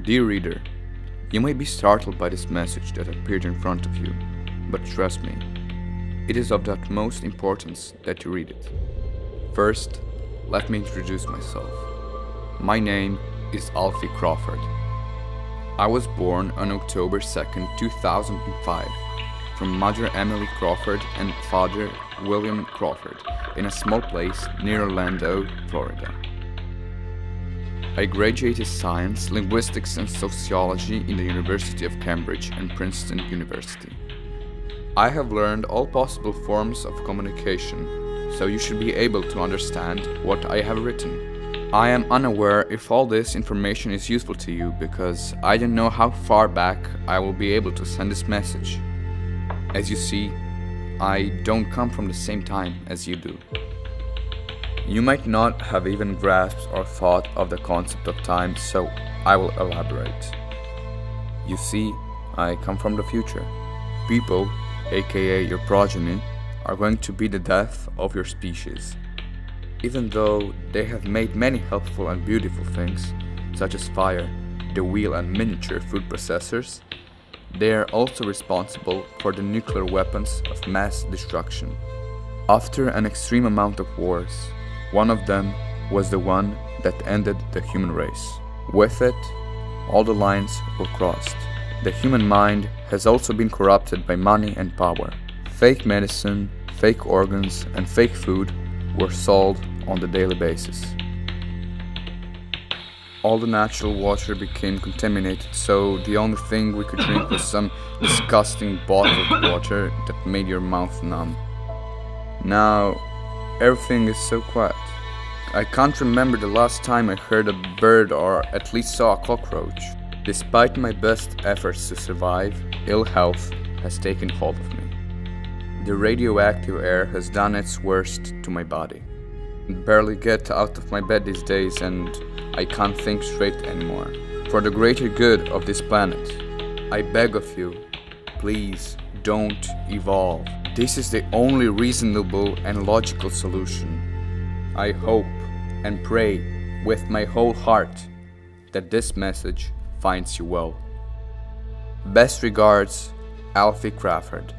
Dear reader, you may be startled by this message that appeared in front of you, but trust me, it is of the utmost importance that you read it. First, let me introduce myself. My name is Alfie Crawford. I was born on October 2nd, 2005, from Mother Emily Crawford and Father William Crawford in a small place near Orlando, Florida. I graduated Science, Linguistics and Sociology in the University of Cambridge and Princeton University. I have learned all possible forms of communication, so you should be able to understand what I have written. I am unaware if all this information is useful to you because I don't know how far back I will be able to send this message. As you see, I don't come from the same time as you do. You might not have even grasped or thought of the concept of time, so I will elaborate. You see, I come from the future. People, aka your progeny, are going to be the death of your species. Even though they have made many helpful and beautiful things, such as fire, the wheel and miniature food processors, they are also responsible for the nuclear weapons of mass destruction. After an extreme amount of wars, one of them was the one that ended the human race. With it, all the lines were crossed. The human mind has also been corrupted by money and power. Fake medicine, fake organs, and fake food were sold on the daily basis. All the natural water became contaminated, so the only thing we could drink was some disgusting bottled water that made your mouth numb. Now, everything is so quiet. I can't remember the last time I heard a bird or at least saw a cockroach. Despite my best efforts to survive, ill health has taken hold of me. The radioactive air has done its worst to my body. I barely get out of my bed these days and I can't think straight anymore. For the greater good of this planet, I beg of you, please don't evolve. This is the only reasonable and logical solution. I hope and pray with my whole heart that this message finds you well. Best regards, Alfie Crawford.